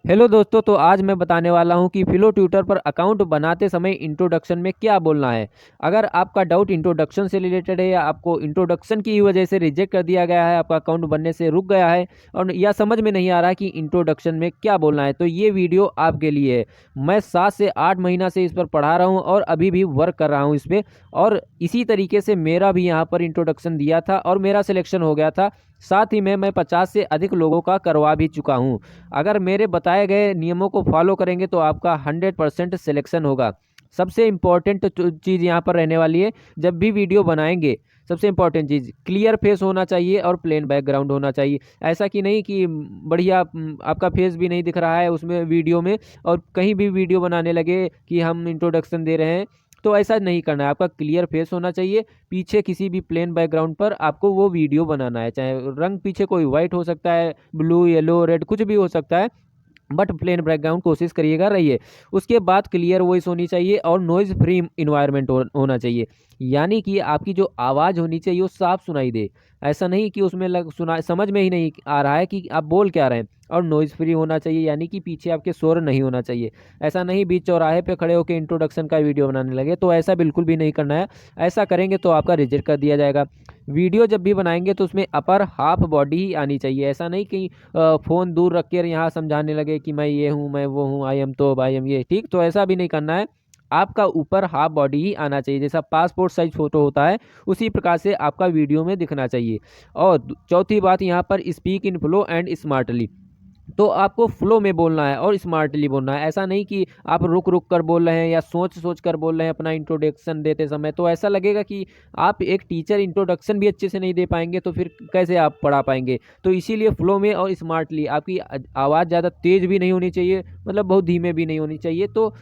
Hello दोस्तों, तो आज मैं बताने वाला हूं कि फिलो ट्यूटर पर अकाउंट बनाते समय इंट्रोडक्शन में क्या बोलना है। अगर आपका डाउट इंट्रोडक्शन से रिलेटेड है या आपको इंट्रोडक्शन की वजह से रिजेक्ट कर दिया गया है, आपका अकाउंट बनने से रुक गया है और या समझ में नहीं आ रहा है कि इंट्रोडक्शन में क्या बोलना है, तो ये वीडियो आपके लिए है। मैं 7 से 8 महीना से इस पर पढ़ा रहा हूँ और अभी भी वर्क कर रहा हूँ इस पर। और इसी तरीके से मेरा भी यहाँ पर इंट्रोडक्शन दिया था और मेरा सिलेक्शन हो गया था। साथ ही में मैं 50 से अधिक लोगों का करवा भी चुका हूँ। अगर मेरे बताए गए नियमों को फॉलो करेंगे तो आपका 100% सिलेक्शन होगा। सबसे इम्पोर्टेंट चीज़ यहाँ पर रहने वाली है, जब भी वीडियो बनाएंगे सबसे इम्पोर्टेंट चीज़ क्लियर फेस होना चाहिए और प्लेन बैकग्राउंड होना चाहिए। ऐसा कि नहीं कि बढ़िया आपका फेस भी नहीं दिख रहा है उसमें वीडियो में और कहीं भी वीडियो बनाने लगे कि हम इंट्रोडक्शन दे रहे हैं, तो ऐसा नहीं करना है। आपका क्लियर फेस होना चाहिए, पीछे किसी भी प्लेन बैकग्राउंड पर आपको वो वीडियो बनाना है। चाहे रंग पीछे कोई वाइट हो सकता है, ब्लू, येलो, रेड, कुछ भी हो सकता है, बट प्लेन बैकग्राउंड कोशिश करिएगा रहिए। उसके बाद क्लियर वॉइस होनी चाहिए और नॉइज़ फ्री इन्वायरमेंट होना चाहिए। यानी कि आपकी जो आवाज़ होनी चाहिए वो साफ सुनाई दे। ऐसा नहीं कि उसमें सुना समझ में ही नहीं आ रहा है कि आप बोल क्या रहे हैं। और नॉइज़ फ्री होना चाहिए, यानी कि पीछे आपके शोर नहीं होना चाहिए। ऐसा नहीं बीच चौराहे पे खड़े होकर इंट्रोडक्शन का वीडियो बनाने लगे, तो ऐसा बिल्कुल भी नहीं करना है। ऐसा करेंगे तो आपका रिजेक्ट कर दिया जाएगा। वीडियो जब भी बनाएंगे तो उसमें अपर हाफ बॉडी ही आनी चाहिए। ऐसा नहीं कि फ़ोन दूर रख कर यहाँ समझाने लगे कि मैं ये हूँ, मैं वो हूँ, आई एम तो आई एम ये, ठीक। तो ऐसा भी नहीं करना है। आपका ऊपर हाफ बॉडी ही आना चाहिए, जैसा पासपोर्ट साइज फ़ोटो होता है उसी प्रकार से आपका वीडियो में दिखना चाहिए। और चौथी बात यहाँ पर speak in flow and smartly. तो आपको फ्लो में बोलना है और स्मार्टली बोलना है। ऐसा नहीं कि आप रुक रुक कर बोल रहे हैं या सोच सोच कर बोल रहे हैं अपना इंट्रोडक्शन देते समय, तो ऐसा लगेगा कि आप एक टीचर इंट्रोडक्शन भी अच्छे से नहीं दे पाएंगे, तो फिर कैसे आप पढ़ा पाएंगे। तो इसीलिए फ्लो में और स्मार्टली, आपकी आवाज़ ज़्यादा तेज़ भी नहीं होनी चाहिए, मतलब बहुत धीमे भी नहीं होनी चाहिए, तो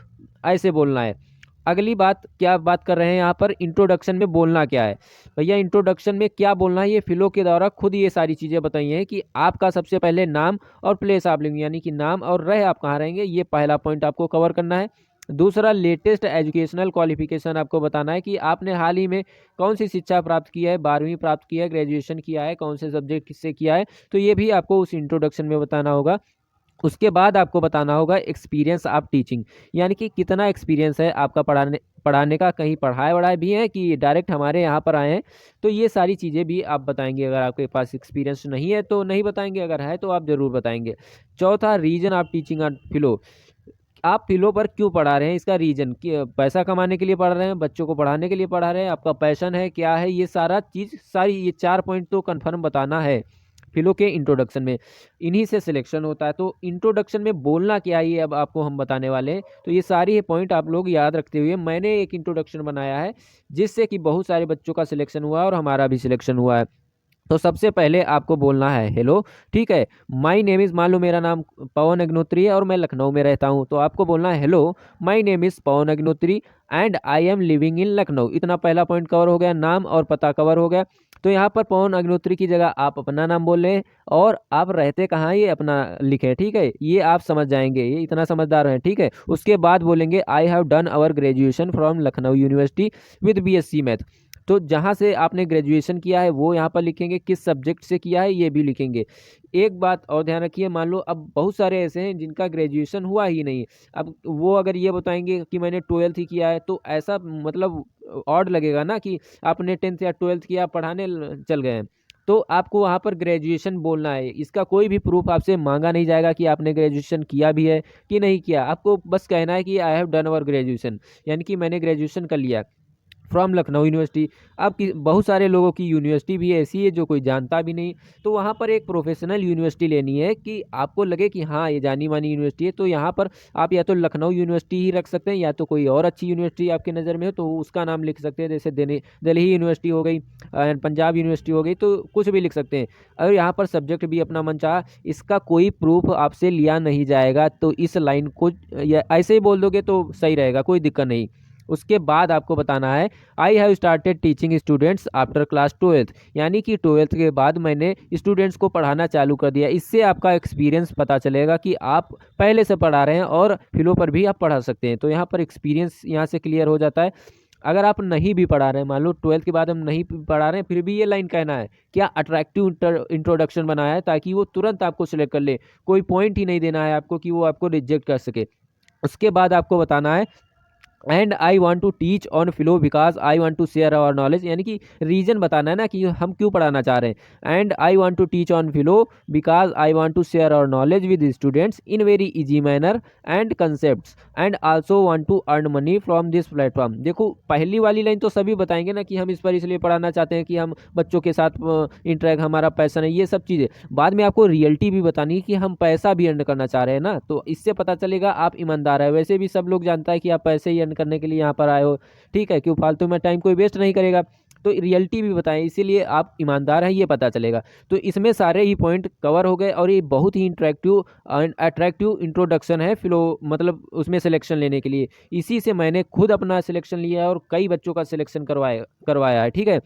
ऐसे बोलना है। अगली बात क्या बात कर रहे हैं यहाँ पर, इंट्रोडक्शन में बोलना क्या है। भैया इंट्रोडक्शन में क्या बोलना है, ये फिलो के द्वारा खुद ये सारी चीज़ें बताई हैं कि आपका सबसे पहले नाम और प्लेस आप लेंगे, यानी कि नाम और रह आप कहाँ रहेंगे, ये पहला पॉइंट आपको कवर करना है। दूसरा, लेटेस्ट एजुकेशनल क्वालिफिकेशन आपको बताना है कि आपने हाल ही में कौन सी शिक्षा प्राप्त किया है, 12वीं प्राप्त किया है, ग्रेजुएशन किया है, कौन से सब्जेक्ट से किया है, तो ये भी आपको उस इंट्रोडक्शन में बताना होगा। उसके बाद आपको बताना होगा एक्सपीरियंस ऑफ टीचिंग, यानी कि कितना एक्सपीरियंस है आपका पढ़ाने पढ़ाने का, कहीं पढ़ाए वढ़ाए भी है कि डायरेक्ट हमारे यहाँ पर आए हैं, तो ये सारी चीज़ें भी आप बताएंगे। अगर आपके पास एक्सपीरियंस नहीं है तो नहीं बताएंगे, अगर है तो आप ज़रूर बताएंगे। चौथा, रीजन ऑफ टीचिंग ऑन फिलो। आप फिलो पर क्यों पढ़ा रहे हैं, इसका रीजन कि पैसा कमाने के लिए पढ़ रहे हैं, बच्चों को पढ़ाने के लिए पढ़ा रहे हैं, आपका पैशन है क्या है, ये सारा चीज़ सारी ये 4 पॉइंट तो कन्फर्म बताना है फिलो के इंट्रोडक्शन में। इन्हीं से सिलेक्शन होता है। तो इंट्रोडक्शन में बोलना क्या है ये अब आपको हम बताने वाले हैं। तो ये सारी पॉइंट आप लोग याद रखते हुए मैंने एक इंट्रोडक्शन बनाया है जिससे कि बहुत सारे बच्चों का सिलेक्शन हुआ और हमारा भी सिलेक्शन हुआ है। तो सबसे पहले आपको बोलना है हेलो, ठीक है। माय नेम इज़, मान लो मेरा नाम पवन अग्नोत्री है और मैं लखनऊ में रहता हूँ, तो आपको बोलना है hello, my name is Pawan Agnihotri and I am living in Lucknow. इतना पहला पॉइंट कवर हो गया, नाम और पता कवर हो गया। तो यहाँ पर पवन अग्नोत्री की जगह आप अपना नाम बोल लें और आप रहते कहाँ ये अपना लिखें, ठीक है। ये आप समझ जाएंगे, ये इतना समझदार हैं, ठीक है। उसके बाद बोलेंगे I have done our graduation from Lucknow university with BSc math. तो जहाँ से आपने ग्रेजुएशन किया है वो यहाँ पर लिखेंगे, किस सब्जेक्ट से किया है ये भी लिखेंगे। एक बात और ध्यान रखिए, मान लो अब बहुत सारे ऐसे हैं जिनका ग्रेजुएशन हुआ ही नहीं, अब वो अगर ये बताएंगे कि मैंने 12th ही किया है, तो ऐसा मतलब ऑड लगेगा ना कि आपने 10th या 12th किया, पढ़ाने चल गए हैं। तो आपको वहाँ पर ग्रेजुएशन बोलना है, इसका कोई भी प्रूफ आपसे मांगा नहीं जाएगा कि आपने ग्रेजुएशन किया भी है कि नहीं किया। आपको बस कहना है कि I have done our graduation, यानी कि मैंने ग्रेजुएशन कर लिया फ्रॉम लखनऊ यूनिवर्सिटी। अब बहुत सारे लोगों की यूनिवर्सिटी भी ऐसी है जो कोई जानता भी नहीं, तो वहाँ पर एक प्रोफेशनल यूनिवर्सिटी लेनी है कि आपको लगे कि हाँ ये जानी मानी यूनिवर्सिटी है। तो यहाँ पर आप या तो लखनऊ यूनिवर्सिटी ही रख सकते हैं या तो कोई और अच्छी यूनिवर्सिटी आपकी नज़र में हो तो उसका नाम लिख सकते हैं, जैसे दिल्ली यूनिवर्सिटी हो गई, पंजाब यूनिवर्सिटी हो गई, तो कुछ भी लिख सकते हैं। और यहाँ पर सब्जेक्ट भी अपना मन चाहा, इसका कोई प्रूफ आपसे लिया नहीं जाएगा, तो इस लाइन को या ऐसे ही बोल दोगे तो सही रहेगा, कोई दिक्कत नहीं। उसके बाद आपको बताना है I have started teaching students after class 12th, यानी कि 12th के बाद मैंने स्टूडेंट्स को पढ़ाना चालू कर दिया। इससे आपका एक्सपीरियंस पता चलेगा कि आप पहले से पढ़ा रहे हैं और फिलो पर भी आप पढ़ा सकते हैं। तो यहाँ पर एक्सपीरियंस यहाँ से क्लियर हो जाता है। अगर आप नहीं भी पढ़ा रहे हैं, मान लो 12th के बाद हम नहीं पढ़ा रहे हैं, फिर भी ये लाइन कहना है, क्या अट्रैक्टिव इंट्रोडक्शन बनाया है ताकि वो तुरंत आपको सिलेक्ट कर ले। कोई पॉइंट ही नहीं देना है आपको कि वो आपको रिजेक्ट कर सके। उसके बाद आपको बताना है and I want to teach on Filo because I want to share our knowledge, यानी कि रीजन बताना है ना कि हम क्यों पढ़ाना चाह रहे हैं। And I want to teach on Filo because I want to share our knowledge with students in very easy manner and concept and also want to earn money from this platform. देखो पहली वाली line तो सभी बताएंगे ना कि हम इस पर इसलिए पढ़ाना चाहते हैं कि हम बच्चों के साथ इंटरेक्ट, हमारा पैसा नहीं, ये सब चीज़ें। बाद में आपको रियलिटी भी बतानी है कि हम पैसा भी अर्न करना चाह रहे हैं ना, तो इससे पता चलेगा आप ईमानदार है। वैसे भी सब लोग जानता है कि आप पैसे ही अर्न करने के लिए यहाँ पर आए हो, ठीक है, क्यों फालतू में टाइम कोई वेस्ट नहीं करेगा। तो रियलिटी भी बताएं, इसीलिए आप ईमानदार हैं ये पता चलेगा। तो इसमें सारे ही पॉइंट कवर हो गए और ये बहुत ही इंटरेक्टिव एंड अट्रैक्टिव इंट्रोडक्शन है फिलो, मतलब उसमें सिलेक्शन लेने के लिए। इसी से मैंने खुद अपना सिलेक्शन लिया है और कई बच्चों का सिलेक्शन करवाया है, ठीक है।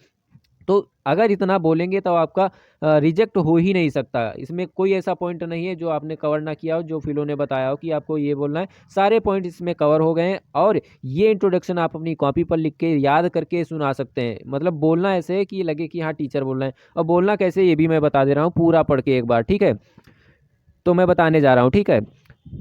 तो अगर इतना बोलेंगे तो आपका रिजेक्ट हो ही नहीं सकता। इसमें कोई ऐसा पॉइंट नहीं है जो आपने कवर ना किया हो, जो फिलो ने बताया हो कि आपको ये बोलना है। सारे पॉइंट इसमें कवर हो गए हैं और ये इंट्रोडक्शन आप अपनी कॉपी पर लिख के याद करके सुना सकते हैं। मतलब बोलना ऐसे है कि लगे कि हाँ टीचर बोल रहे हैं, और बोलना कैसे ये भी मैं बता दे रहा हूँ पूरा पढ़ के एक बार, ठीक है। तो मैं बताने जा रहा हूँ, ठीक है।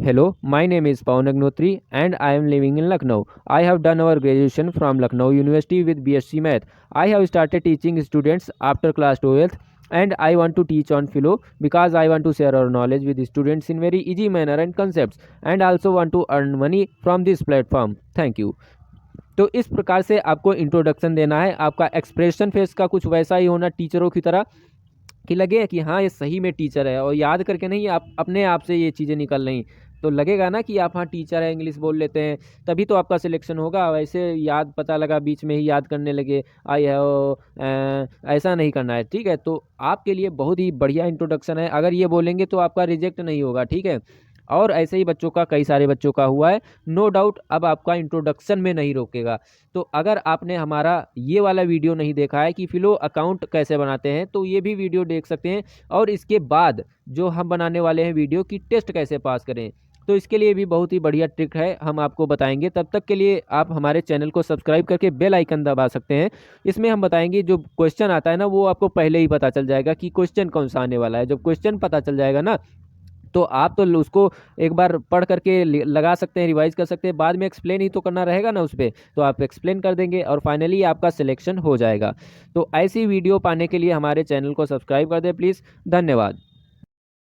Hello, my name is Pawan Agnotri and I am living in Lucknow. I have done our graduation from Lucknow University with BSc Math. I have started teaching students after class 12th and I want to teach on philo because I want to share our knowledge with students in very easy manner and concepts and also want to earn money from this platform. Thank you. तो इस प्रकार से आपको introduction देना है। आपका expression face का कुछ वैसा ही होना टीचरों की तरह कि लगे कि हाँ ये सही में टीचर है, और याद करके नहीं, आप अपने आप से ये चीज़ें निकल रही तो लगेगा ना कि आप हाँ टीचर है, इंग्लिश बोल लेते हैं, तभी तो आपका सिलेक्शन होगा। वैसे याद पता लगा बीच में ही याद करने लगे आई है, ऐसा नहीं करना है, ठीक है। तो आपके लिए बहुत ही बढ़िया इंट्रोडक्शन है, अगर ये बोलेंगे तो आपका रिजेक्ट नहीं होगा, ठीक है। और ऐसे ही बच्चों का, कई सारे बच्चों का हुआ है, नो डाउट। अब आपका इंट्रोडक्शन में नहीं रोकेगा। तो अगर आपने हमारा ये वाला वीडियो नहीं देखा है कि फिलो अकाउंट कैसे बनाते हैं, तो ये भी वीडियो देख सकते हैं। और इसके बाद जो हम बनाने वाले हैं वीडियो की टेस्ट कैसे पास करें, तो इसके लिए भी बहुत ही बढ़िया ट्रिक है, हम आपको बताएंगे। तब तक के लिए आप हमारे चैनल को सब्सक्राइब करके बेल आइकन दबा सकते हैं। इसमें हम बताएंगे जो क्वेश्चन आता है ना, वो आपको पहले ही पता चल जाएगा कि क्वेश्चन कौन सा आने वाला है। जब क्वेश्चन पता चल जाएगा ना, तो आप तो उसको एक बार पढ़ करके लगा सकते हैं, रिवाइज कर सकते हैं। बाद में एक्सप्लेन ही तो करना रहेगा ना उस पर, तो आप एक्सप्लेन कर देंगे और फाइनली आपका सिलेक्शन हो जाएगा। तो ऐसी वीडियो पाने के लिए हमारे चैनल को सब्सक्राइब कर दें प्लीज़। धन्यवाद।